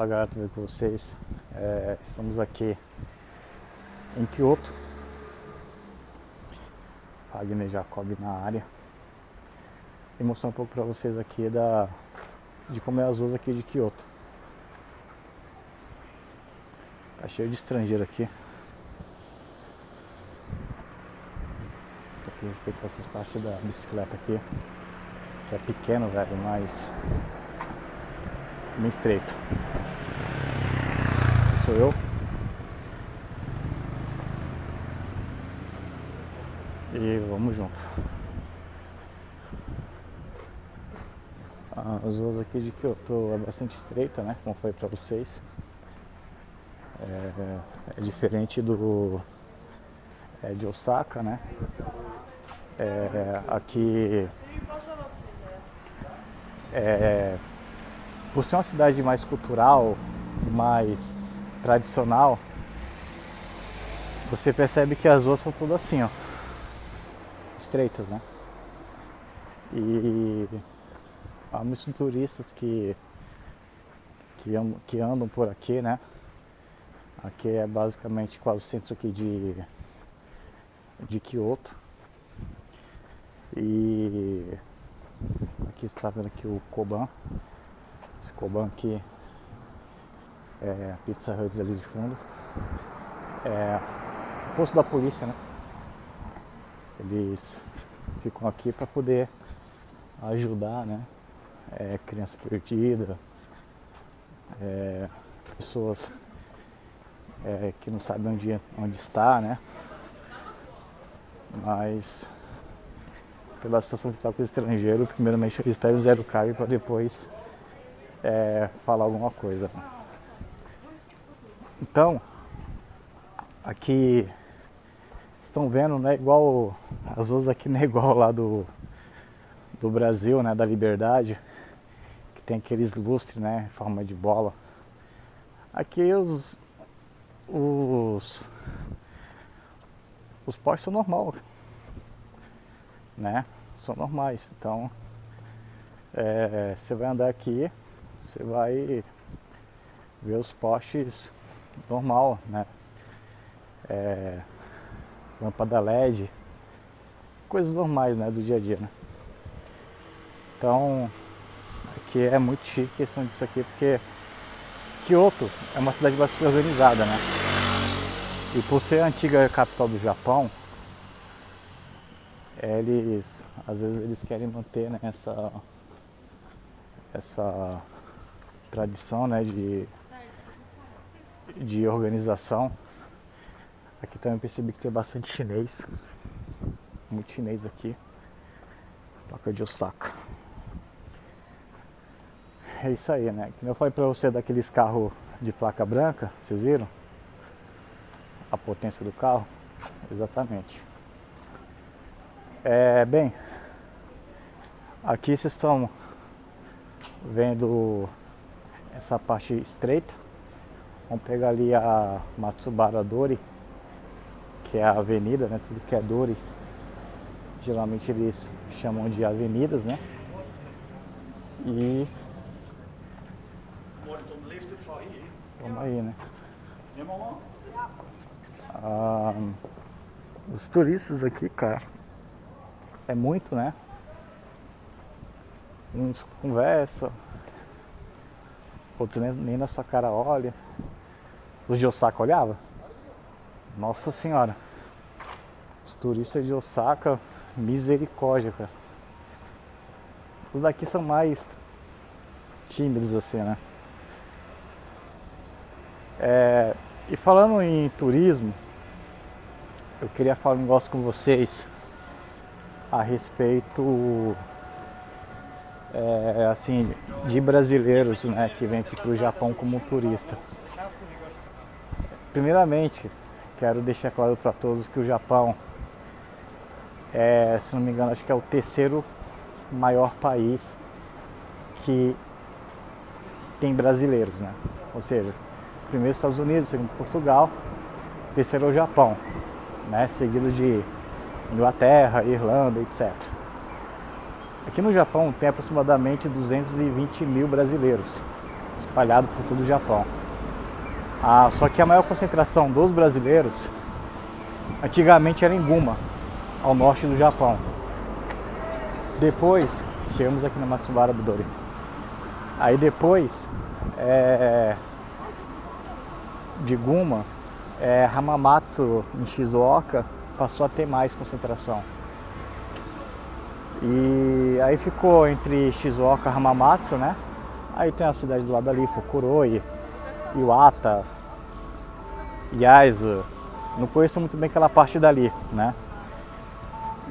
Fala galera, tudo bem com vocês? Estamos aqui em Kyoto, Fagner Jacob na área, e mostrar um pouco para vocês aqui de como é as ruas aqui de Kyoto. Tá cheio de estrangeiro aqui. Tem que respeitar essas partes da bicicleta aqui, que é pequeno, velho, mas bem estreito. Esse sou eu. E vamos junto. As ruas aqui de Kyoto é bastante estreita, né? Como foi pra vocês. É diferente de Osaka, né? Aqui por ser uma cidade mais cultural, mais tradicional, você percebe que as ruas são todas assim, ó, estreitas, né? E há muitos turistas que andam por aqui, né? Aqui é basicamente quase o centro aqui de Kyoto. E aqui você está vendo aqui o Koban. Esse Koban aqui é a Pizza Hut ali de fundo. É o posto da polícia, né? Eles ficam aqui para poder ajudar, né? Criança perdida, pessoas que não sabem onde está, né? Mas pela situação que está com o estrangeiro, primeiramente eles pegam o zero carga para depois falar alguma coisa. Então, aqui estão vendo, né? Igual as ruas aqui não é igual lá do Brasil, né? Da Liberdade, que tem aqueles lustres, né? Em forma de bola. Aqui os postes são normais, né? São normais. Então, você vai andar aqui, você vai ver os postes normal, né? Lâmpada LED, coisas normais, né? Do dia a dia, né? Então, aqui é muito chique a questão disso aqui, porque Kyoto é uma cidade bastante organizada, né? E por ser a antiga capital do Japão, às vezes eles querem manter, né, essa tradição, né, de organização. Aqui também percebi que tem bastante chinês, muito chinês aqui, placa de Osaka. É isso aí, né? Como eu falei pra você daqueles carros de placa branca, vocês viram? A potência do carro? Exatamente. Bem, aqui vocês estão vendo essa parte estreita. Vamos pegar ali a Matsubara Dori, que é a avenida, né? Tudo que é Dori, geralmente eles chamam de avenidas, né? E vamos aí, né? Os turistas aqui, cara, é muito, né? Uns conversam, outros nem na sua cara olham. Os de Osaka olhavam? Nossa senhora, os turistas de Osaka, misericórdia, cara. Os daqui são mais tímidos assim, né? E falando em turismo, eu queria falar um negócio com vocês a respeito assim, de brasileiros, né, que vêm aqui para o Japão como turista. Primeiramente, quero deixar claro para todos que o Japão se não me engano, acho que é o terceiro maior país que tem brasileiros, né? Ou seja, primeiro Estados Unidos, segundo Portugal, terceiro é o Japão, né? Seguido de Inglaterra, Irlanda, etc. Aqui no Japão tem aproximadamente 220 mil brasileiros. espalhado por todo o Japão. Só que a maior concentração dos brasileiros antigamente era em Guma, ao norte do Japão. Depois, chegamos aqui na Matsubara Midori. Aí depois de Guma, Hamamatsu em Shizuoka passou a ter mais concentração. E aí ficou entre Shizuoka e Hamamatsu, né? Aí tem a cidade do lado ali, Fukuroi, Iwata, Yaizu. Não conheço muito bem aquela parte dali, né?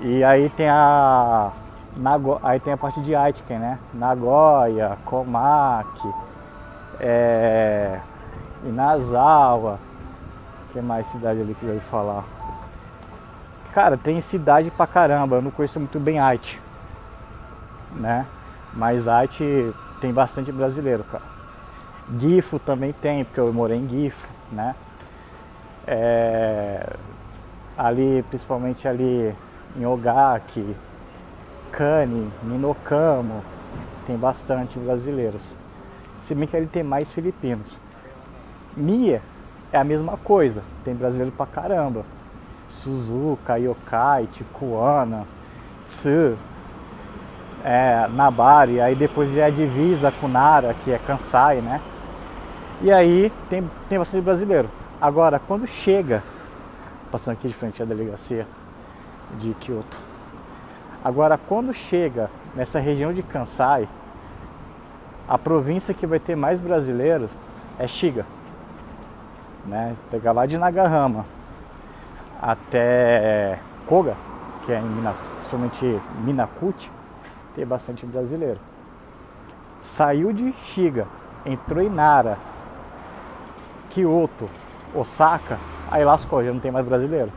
E aí tem aí tem a parte de Aitken, né? Nagoya, Komaki, Inazawa. Que mais cidade ali que eu ia falar? Cara, tem cidade pra caramba. Eu não conheço muito bem Aichi, né? Mas Aichi tem bastante brasileiro, cara. Gifu também tem, porque eu morei em Gifu, né? Ali, principalmente ali em Ogaki, Kani, Minokamo, tem bastante brasileiros. Se bem que ali tem mais filipinos. Mie é a mesma coisa, tem brasileiro pra caramba. Suzuka, Yokai, Tijuana, Tsu, Nabari, aí depois já é a divisa com Nara, que é Kansai, né? E aí tem bastante brasileiro. Agora, quando chega, passando aqui de frente à delegacia de Kyoto, agora quando chega nessa região de Kansai, a província que vai ter mais brasileiros é Shiga, né? Pegar lá de Nagahama até Koga, que é principalmente Minakuchi, tem bastante brasileiro. Saiu de Shiga, entrou em Nara, Kyoto, Osaka, aí lascou, já não tem mais brasileiro.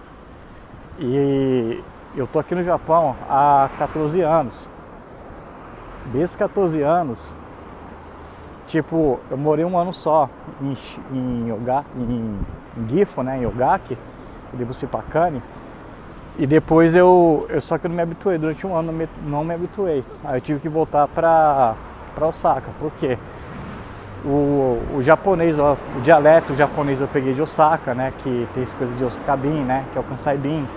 E eu tô aqui no Japão há 14 anos. Desses 14 anos, tipo, eu morei um ano só em Gifu, né, em Ogaki, e depois fui pra Kani. E depois só que eu não me habituei, durante um ano não me habituei. Aí eu tive que voltar pra Osaka, por quê? O japonês, o dialeto japonês eu peguei de Osaka, né, que tem essa coisa de Osaka-bin, né, que é o Kansai-ben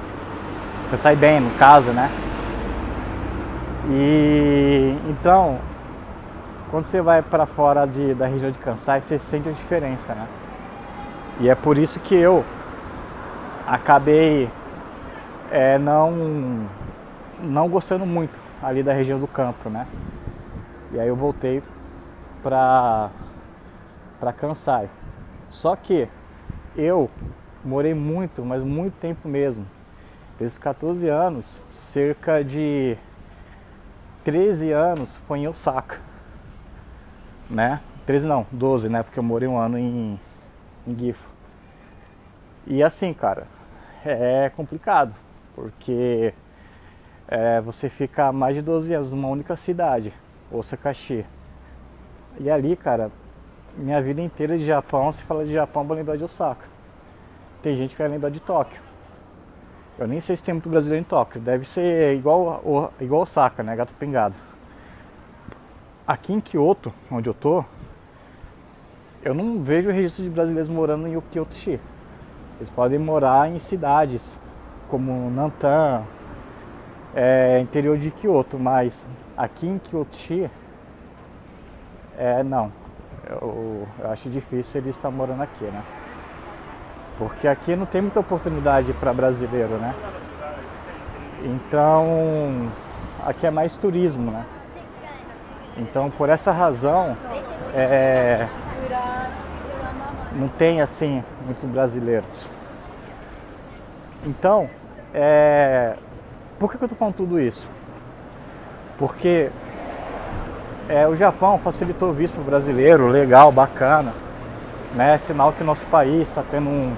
no caso, né. E então, quando você vai para fora da região de Kansai, você sente a diferença, né. E é por isso que eu acabei não gostando muito ali da região do campo, né. E aí eu voltei para Kansai. Só que eu morei muito, mas muito tempo mesmo. Desses 14 anos, cerca de 13 anos foi em Osaka, né? 13 não, 12, né? Porque eu morei um ano em Gifu. E assim, cara, é complicado, porque você fica mais de 12 anos numa única cidade, Osaka-shi. E ali, cara, minha vida inteira de Japão, se fala de Japão, eu vou lembrar de Osaka. Tem gente que vai lembrar de Tóquio. Eu nem sei se tem muito brasileiro em Tóquio. Deve ser igual Osaka, né? Gato pingado. Aqui em Kyoto, onde eu tô, eu não vejo registro de brasileiros morando em Kyoto-shi. Eles podem morar em cidades como Nantan, interior de Kyoto, mas aqui em Kyoto-shi, não. Eu acho difícil ele estar morando aqui, né? Porque aqui não tem muita oportunidade para brasileiro, né? Então, aqui é mais turismo, né? Então, por essa razão, não tem, assim, muitos brasileiros. Então, por que eu tô falando tudo isso? Porque o Japão facilitou o visto brasileiro, legal, bacana, né? Sinal que o nosso país está tendo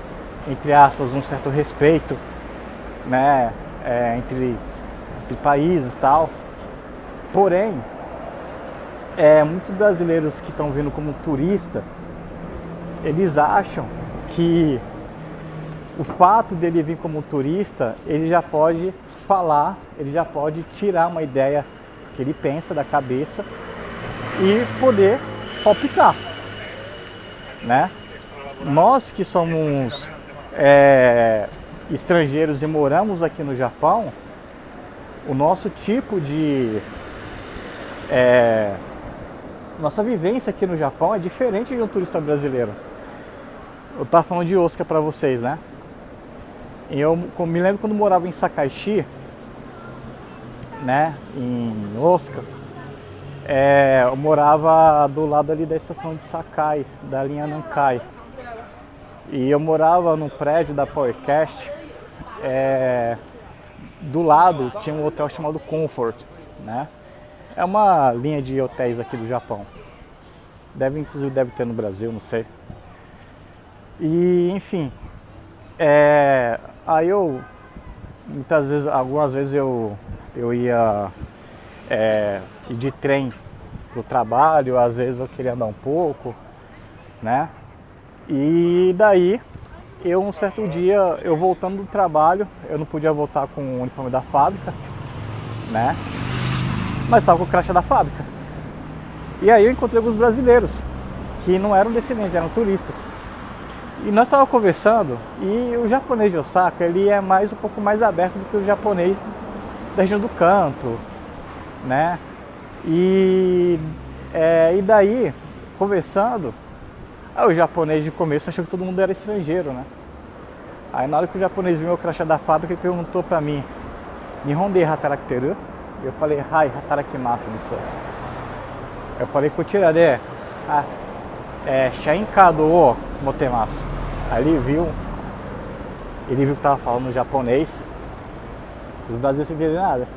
entre aspas, um certo respeito, né? Entre países e tal. Porém, muitos brasileiros que estão vindo como turista, eles acham que o fato dele vir como turista, ele já pode falar, ele já pode tirar uma ideia que ele pensa da cabeça e poder palpitar, né? Nós que somos estrangeiros e moramos aqui no Japão, o nosso tipo de nossa vivência aqui no Japão é diferente de um turista brasileiro. Eu tava falando de Osaka pra vocês, né? Eu me lembro quando morava em Sakaishi, né, em Osaka, eu morava do lado ali da estação de Sakai, da linha Nankai. E eu morava num prédio da Powercast, do lado tinha um hotel chamado Comfort, né? É uma linha de hotéis aqui do Japão. Inclusive deve ter no Brasil, não sei. E enfim, aí eu muitas vezes, algumas vezes eu ia ir de trem pro trabalho, às vezes eu queria andar um pouco, né? E daí um certo dia, eu voltando do trabalho, eu não podia voltar com o uniforme da fábrica, né? Mas estava com o crachá da fábrica. E aí eu encontrei alguns brasileiros que não eram descendentes, eram turistas. E nós estávamos conversando, e o japonês de Osaka, ele é um pouco mais aberto do que o japonês da região do Kanto, né? E daí, conversando, o japonês de começo achou que todo mundo era estrangeiro, né? Aí na hora que o japonês viu o crachá da fábrica, ele perguntou pra mim: Nihon de hataraku teru? Eu falei: Hai, hatarakimasu desu. Eu falei: Kochira de shain kado o motemasu. Aí ele viu que tava falando japonês. Os brasileiros não entenderam nada.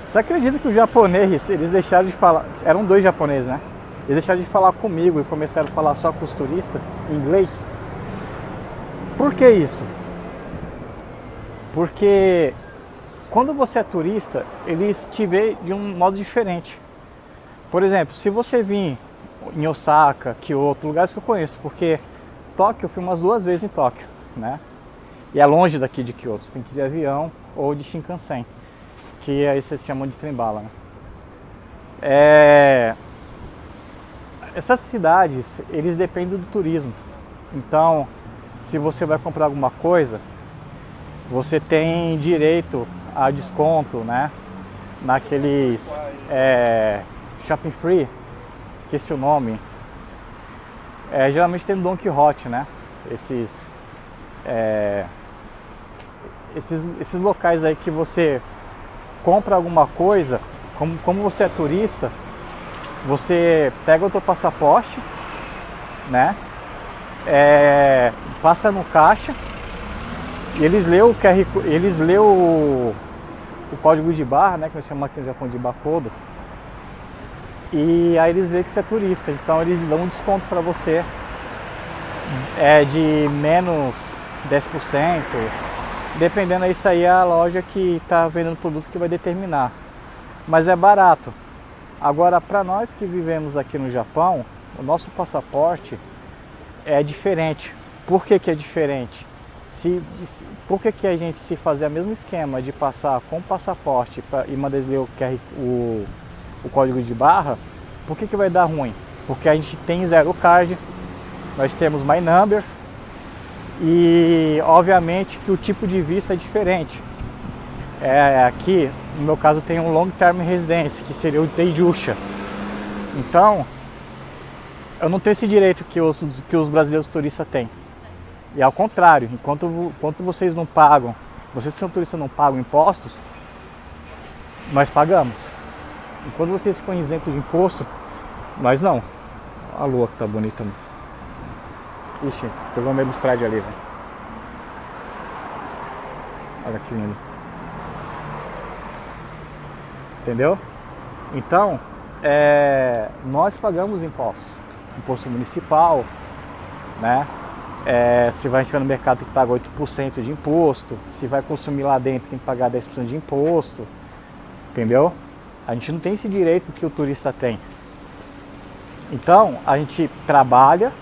Você acredita que os japoneses, eles deixaram de falar, eram dois japoneses, né? Eles deixaram de falar comigo e começaram a falar só com os turistas em inglês? Por que isso? Porque quando você é turista, eles te veem de um modo diferente. Por exemplo, se você vir em Osaka, Kyoto, lugares que eu conheço, porque Tóquio eu fui umas 2 vezes em Tóquio, né? E é longe daqui de Kyoto, você tem que ir de avião ou de Shinkansen, que aí vocês chamam de trem-bala, né? Essas cidades, eles dependem do turismo. Então, se você vai comprar alguma coisa, você tem direito a desconto, né? Naqueles shopping free, esqueci o nome. Geralmente tem no Don Quijote, né? Esses locais aí que você compra alguma coisa, como você é turista, você pega o teu passaporte, né? Passa no caixa e eles lêem o QR, eles lêem o código de barra, né? Que nós chamamos aqui no Japão de barcode. E aí eles veem que você é turista, então eles dão um desconto para você de menos 10%, dependendo, isso aí é a loja que está vendendo o produto que vai determinar, mas é barato. Agora, para nós que vivemos aqui no Japão, o nosso passaporte é diferente. Por que é diferente? Por que a gente, se fazer o mesmo esquema de passar com o passaporte e mandar ler o código de barra, por que vai dar ruim? Porque a gente tem zero card, nós temos My Number e obviamente que o tipo de visto é diferente. Aqui, no meu caso, tem um Long Term Residence, que seria o Teijusha. Então, eu não tenho esse direito que os brasileiros turistas têm. E ao contrário, enquanto vocês não pagam, vocês que são turistas não pagam impostos, nós pagamos. Enquanto vocês ficam isentos de imposto, nós não. Olha a lua que tá bonita, mano. Ixi, pegou meio dos prédios ali, velho. Olha que lindo. Entendeu? Então, nós pagamos impostos. Imposto municipal, né? Se vai entrar no mercado tem que pagar 8% de imposto. Se vai consumir lá dentro tem que pagar 10% de imposto. Entendeu? A gente não tem esse direito que o turista tem. Então, a gente trabalha,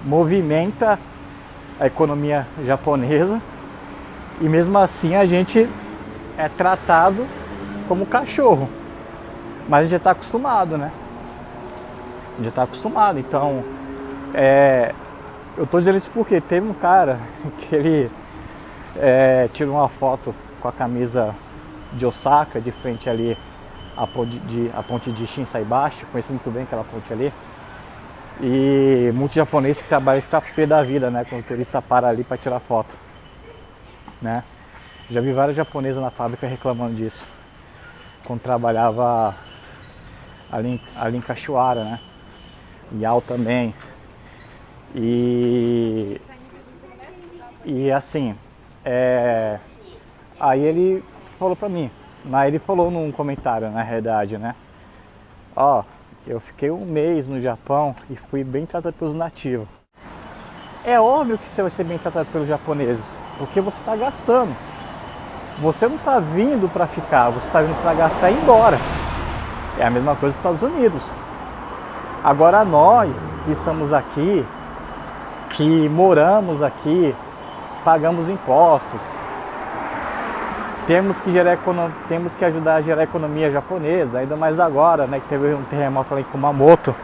movimenta a economia japonesa e mesmo assim a gente é tratado como cachorro. Mas a gente já está acostumado, né? A gente já está acostumado. Então, Eu tô dizendo isso porque teve um cara que ele tirou uma foto com a camisa de Osaka, de frente ali a ponte de Shinsaibashi, conheci muito bem aquela ponte ali. E muito japonês que trabalha fica pé da vida, né? Quando o turista para ali para tirar foto, né? Já vi várias japonesas na fábrica reclamando disso. Quando trabalhava ali em Cachoeira, né? Yao também. E assim, aí ele falou pra mim, ele falou num comentário, na realidade, né? Ó, eu fiquei um mês no Japão e fui bem tratado pelos nativos. É óbvio que você vai ser bem tratado pelos japoneses, porque você está gastando. Você não está vindo para ficar, você está vindo para gastar e ir embora. É a mesma coisa dos Estados Unidos. Agora nós que estamos aqui, que moramos aqui, pagamos impostos, temos que ajudar a gerar a economia japonesa, ainda mais agora, né, que teve um terremoto lá em Kumamoto,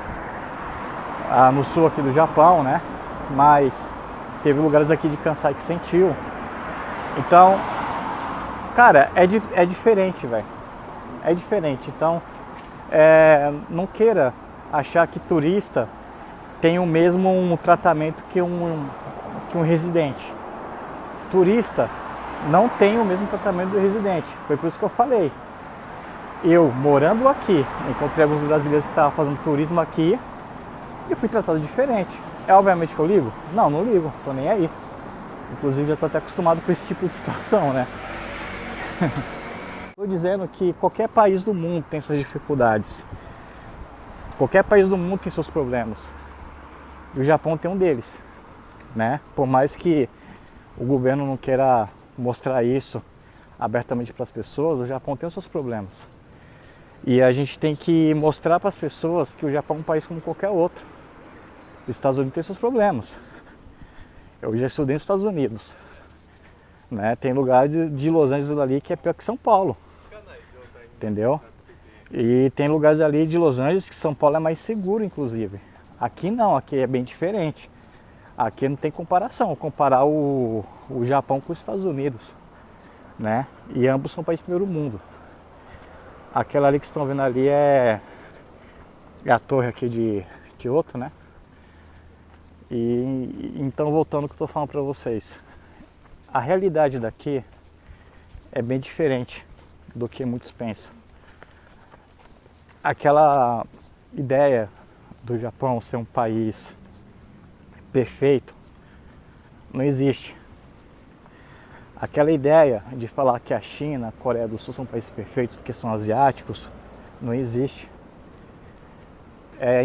no sul aqui do Japão, né? Mas teve lugares aqui de Kansai que sentiu. Então, cara, é diferente, velho. É diferente. Então, não queira achar que turista tem o mesmo tratamento que um residente. Turista não tem o mesmo tratamento do residente. Foi por isso que eu falei. Eu, morando aqui, encontrei alguns brasileiros que estavam fazendo turismo aqui e fui tratado diferente. É obviamente que eu ligo? Não, não ligo, tô nem aí. Inclusive já tô até acostumado com esse tipo de situação, né? Estou dizendo que qualquer país do mundo tem suas dificuldades. Qualquer país do mundo tem seus problemas. E o Japão tem um deles, né? Por mais que o governo não queira mostrar isso abertamente para as pessoas, o Japão tem os seus problemas. E a gente tem que mostrar para as pessoas que o Japão é um país como qualquer outro. Os Estados Unidos tem seus problemas. Eu já estudei nos Estados Unidos, né? Tem lugar de Los Angeles ali que é pior que São Paulo, entendeu? E tem lugares ali de Los Angeles que São Paulo é mais seguro, inclusive. Aqui não, aqui é bem diferente. Aqui não tem comparação, comparar o Japão com os Estados Unidos, né? E ambos são países do primeiro mundo. Aquela ali que estão vendo ali é a torre aqui de Kyoto, né? E então, voltando ao que eu estou falando para vocês, a realidade daqui é bem diferente do que muitos pensam. Aquela ideia do Japão ser um país perfeito não existe. Aquela ideia de falar que a China, a Coreia do Sul são países perfeitos porque são asiáticos, não existe.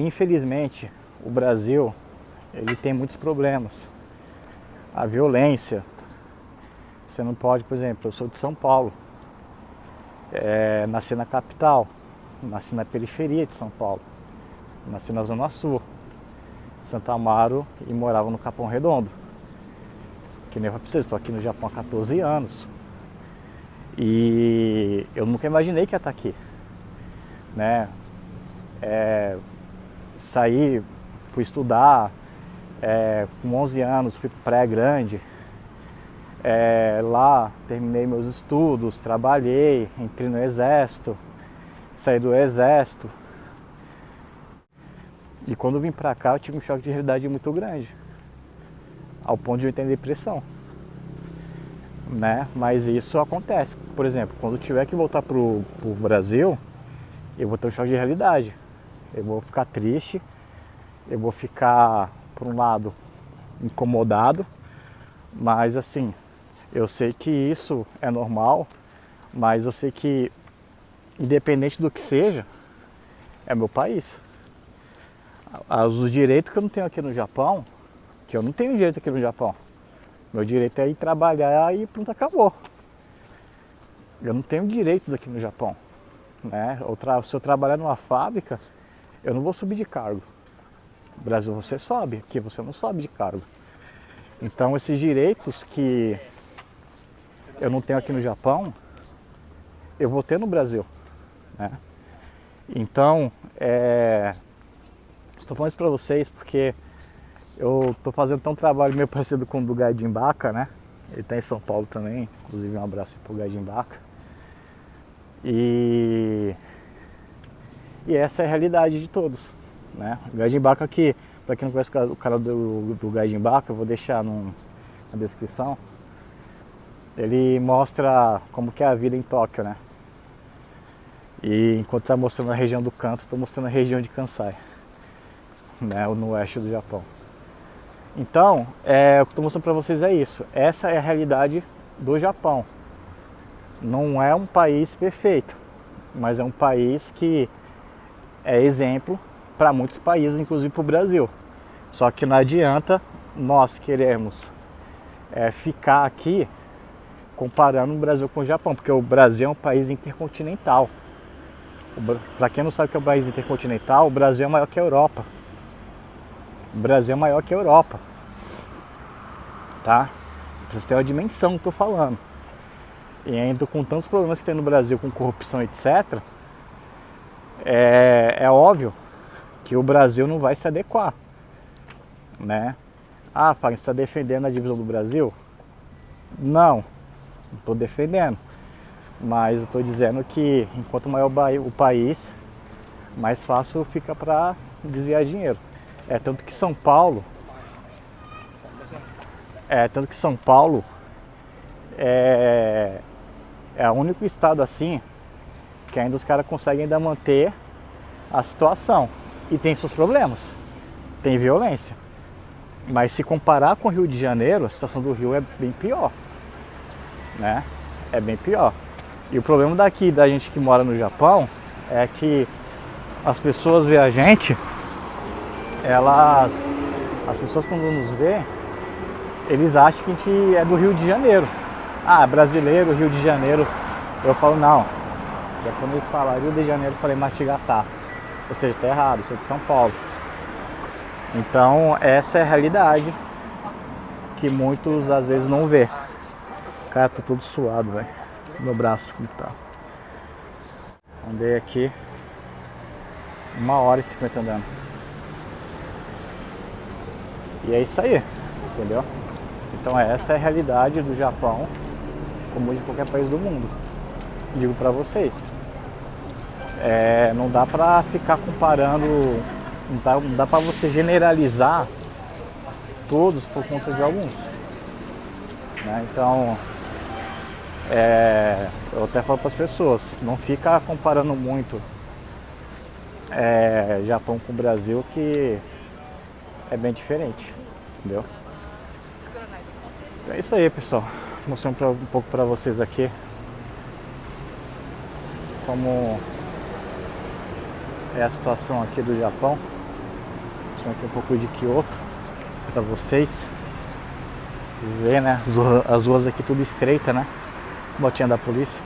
Infelizmente, o Brasil ele tem muitos problemas. A violência. Você não pode, por exemplo, eu sou de São Paulo, nasci na capital, nasci na periferia de São Paulo, nasci na Zona Sul, Santa Amaro, e morava no Capão Redondo. Que nem eu falei pra vocês, estou aqui no Japão há 14 anos e eu nunca imaginei que ia estar aqui, né? Saí, fui estudar, com 11 anos fui para Praia Grande, lá terminei meus estudos, trabalhei, entrei no exército, saí do exército e quando vim pra cá eu tive um choque de realidade muito grande, ao ponto de eu ter depressão, né? Mas isso acontece, por exemplo, quando eu tiver que voltar pro Brasil, eu vou ter um choque de realidade, eu vou ficar triste, eu vou ficar, por um lado, incomodado, mas assim, eu sei que isso é normal, mas eu sei que, independente do que seja, é meu país. Os direitos que eu não tenho aqui no Japão, que eu não tenho direito aqui no Japão, meu direito é ir trabalhar e pronto, acabou. Eu não tenho direitos aqui no Japão, né? Se eu trabalhar numa fábrica, eu não vou subir de cargo. No Brasil você sobe, aqui você não sobe de cargo. Então esses direitos que eu não tenho aqui no Japão, eu vou ter no Brasil, né? Então, estou falando isso para vocês porque Eu tô fazendo um trabalho meio parecido com o do Gaidin Baca, né? Ele tá em São Paulo também, inclusive um abraço pro Gaidin Baca. E essa é a realidade de todos, né? O Gaidin Baca aqui, para quem não conhece o cara do Gaidin Baca, eu vou deixar na descrição. Ele mostra como que é a vida em Tóquio, né? E enquanto tá mostrando a região do Kanto, tô mostrando a região de Kansai, né? No oeste do Japão. Então, o que eu tô mostrando para vocês é isso. Essa é a realidade do Japão. Não é um país perfeito, mas é um país que é exemplo para muitos países, inclusive para o Brasil. Só que não adianta nós queremos ficar aqui comparando o Brasil com o Japão, porque o Brasil é um país intercontinental. Para quem não sabe o que é um país intercontinental, o Brasil é maior que a Europa. O Brasil é maior que a Europa, tá? Pra vocês terem uma dimensão que eu tô falando. E ainda com tantos problemas que tem no Brasil, com corrupção, etc., é óbvio que o Brasil não vai se adequar, né? Ah, Fagner, você está defendendo a divisão do Brasil? Não estou defendendo, mas eu estou dizendo que enquanto maior o país, mais fácil fica para desviar dinheiro. Tanto que São Paulo é o único estado assim que ainda os caras conseguem ainda manter a situação. E tem seus problemas, tem violência. Mas se comparar com o Rio de Janeiro, a situação do Rio é bem pior, né? É bem pior. E o problema daqui, da gente que mora no Japão, é que as pessoas veem a gente, as pessoas quando nos vê, eles acham que a gente é do Rio de Janeiro. Ah, brasileiro, Rio de Janeiro. Eu falo, não. Já quando eles falaram Rio de Janeiro, eu falei Matigatá. Ou seja, tá errado, eu sou de São Paulo. Então, essa é a realidade que muitos às vezes não vê. Cara, tô todo suado, velho. Meu braço, como tá. Andei aqui 1h50 andando. E é isso aí, entendeu? Então essa é a realidade do Japão, como de qualquer país do mundo. Digo pra vocês. Não dá pra ficar comparando, não dá pra você generalizar todos por conta de alguns, né? Então, eu até falo para as pessoas, não fica comparando muito Japão com o Brasil, que é bem diferente, entendeu? É isso aí, pessoal. Mostrando um pouco para vocês aqui como é a situação aqui do Japão. Mostrando aqui um pouco de Kyoto para vocês. Vocês veem, né? As ruas aqui tudo estreita, né? Botinha da polícia.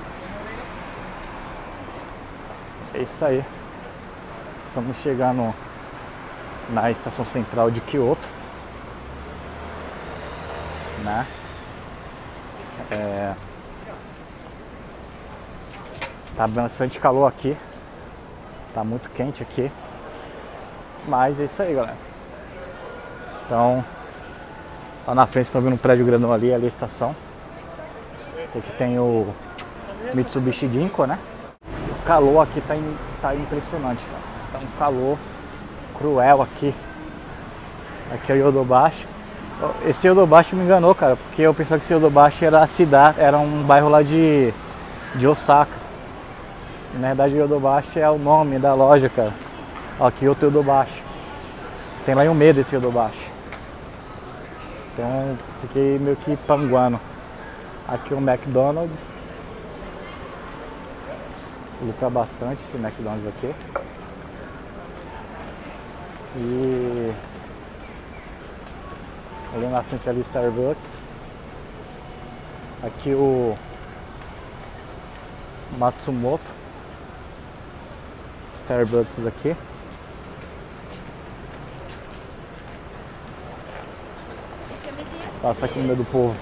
É isso aí. Estamos chegando na estação central de Kyoto, né? Tá bastante calor aqui. Tá muito quente aqui. Mas é isso aí, galera. Então, lá na frente estão vendo um prédio grandão ali é a estação. Aqui tem o Mitsubishi Ginko, né? O calor aqui tá impressionante, cara. Tá um calor cruel aqui. Aqui é o Yodobashi. Esse Yodobashi me enganou, cara, porque eu pensava que esse Yodobashi era a cidade, era um bairro lá de Osaka. E, na verdade, o Yodobashi é o nome da loja, cara. Ó, aqui outro Yodobashi. Tem lá em Umeda esse Yodobashi. Então fiquei meio que panguando. Aqui o McDonald's. Lucra bastante esse McDonald's aqui. E ali na frente ali Starbucks. Aqui o Matsumoto Starbucks aqui. Passa aqui no meio do povo.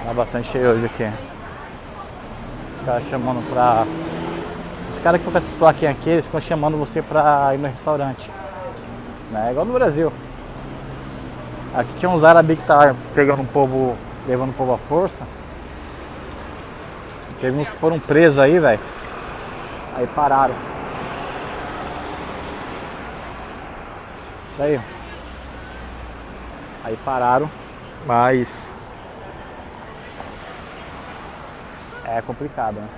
Tá bastante cheio hoje aqui. caras chamando pra... Esses caras que ficam com essas plaquinhas aqui, eles ficam chamando você pra ir no restaurante. Né? Igual no Brasil. Aqui tinha uns árabes que estavam pegando o povo, levando o povo à força. Teve uns que foram presos aí, velho. Aí pararam. Isso aí. Aí pararam, mas é complicado, né?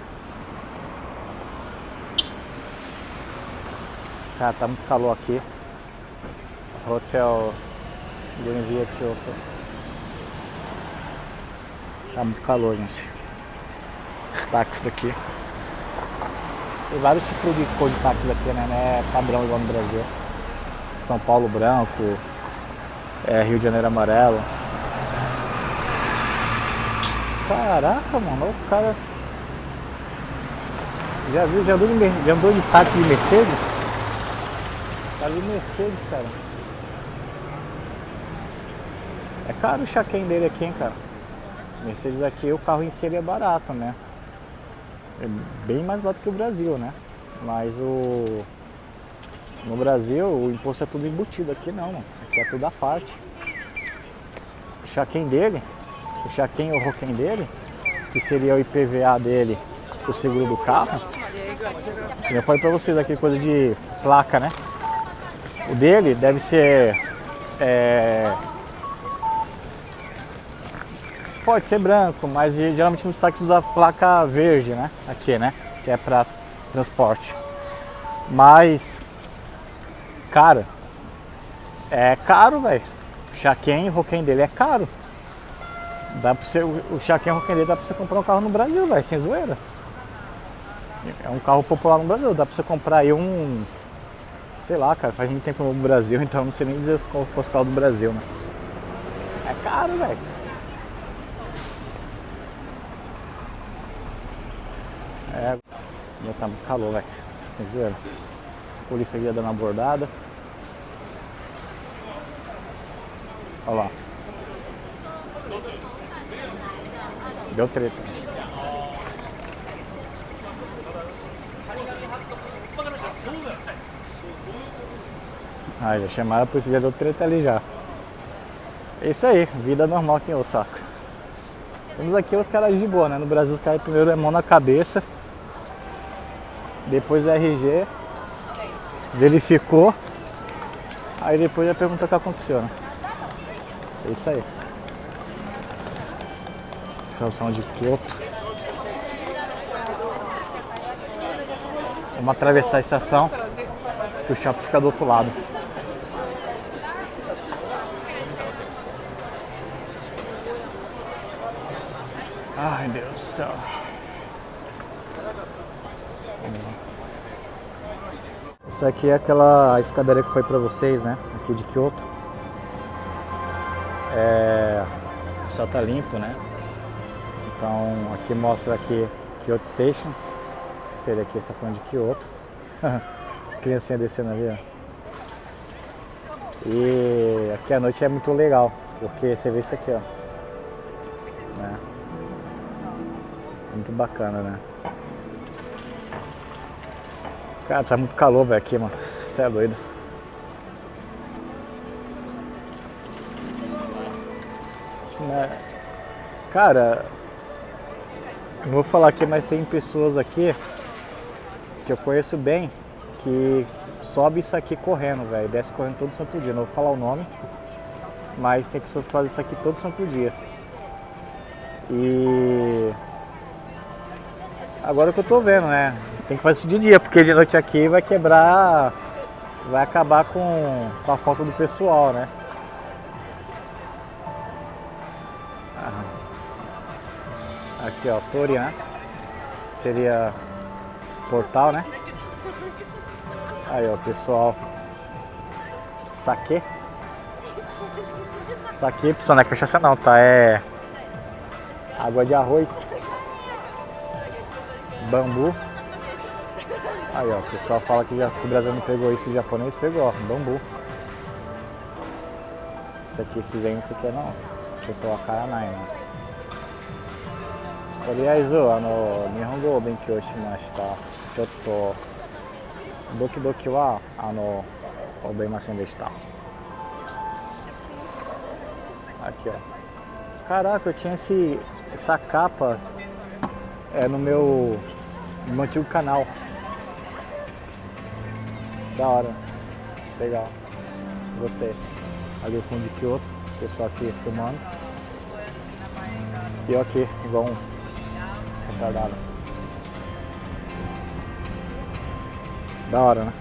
Cara, tá muito calor aqui. Hotel Greenville Kyoto. Tá muito calor, gente. Os táxis daqui. Tem vários tipos de cor de táxi aqui, né? Não é padrão igual no Brasil. São Paulo branco, Rio de Janeiro amarelo. Caraca, mano, o cara... Já andou de táxi de Mercedes? Tá de Mercedes, cara. É caro o check-in dele aqui, hein, cara. Mercedes aqui, o carro em si é barato, né? É bem mais barato que o Brasil, né? Mas no Brasil o imposto é tudo embutido, aqui não, mano. Aqui é tudo à parte. O check-in dele, o check-in ou o roquem dele, que seria o IPVA dele, o seguro do carro. Eu falei pra vocês aqui, coisa de placa, né? O dele deve ser... Pode ser branco, mas geralmente nos táxis usa placa verde, né? Aqui, né? Que é pra transporte. Mas... Cara, é caro, velho. O check-in e o roquem dele é caro. Dá pra você, o check-in e o roquem dele dá pra você comprar um carro no Brasil, velho, sem zoeira. É um carro popular no Brasil, dá pra você comprar aí um... Sei lá, cara, faz muito tempo no Brasil, então não sei nem dizer qual é o carro do Brasil, né? É caro, velho. Já tá muito calor, velho. Vocês viram? A polícia aqui dando uma abordada. Olha lá. Deu treta. Já chamaram a polícia, já deu treta ali já. É isso aí, vida normal aqui em Osaka. Temos aqui os caras de boa, né? No Brasil os caras primeiro é mão na cabeça. Depois RG, verificou, aí depois já perguntou o que aconteceu, né? É isso aí. Estação de Kyoto. Vamos atravessar a estação, que o shopping fica do outro lado. Ai, Deus do céu. Essa aqui é aquela escadaria que foi pra vocês, né? Aqui de Kyoto. O céu tá limpo, né? Então aqui mostra aqui Kyoto Station. Seria aqui a estação de Kyoto. As criancinhas descendo ali, ó. E aqui à noite é muito legal, porque você vê isso aqui, ó. Né? Muito bacana, né? Cara, tá muito calor, velho, aqui, mano. Você é doido. Cara, não vou falar aqui, mas tem pessoas aqui que eu conheço bem que sobe isso aqui correndo, velho. Desce correndo todo santo dia. Não vou falar o nome, mas tem pessoas que fazem isso aqui todo santo dia. E agora que eu tô vendo, né? Tem que fazer isso de dia, porque de noite aqui vai quebrar, vai acabar com a falta do pessoal, né? Aqui, ó, Tori, né? Seria portal, né? Aí, ó, pessoal. Saquê. Saquê, pessoal, não é cachaça não, tá? É água de arroz. Bambu. Aí, ó, o pessoal fala que o Brasil não pegou isso, o japonês pegou, ó, bambu. Isso aqui, esses aí, isso aqui é não. Pessoal, a cara não, né? とりあえず日本語を勉強しました。ちょっとドキドキは覚えませんでした。Aqui, ó. Caraca, eu tinha essa capa no meu antigo canal. Da hora. Legal. Gostei. Ali o fundo de Kyoto, o pessoal aqui filmando. E eu aqui, igual um retardado. Da hora, né?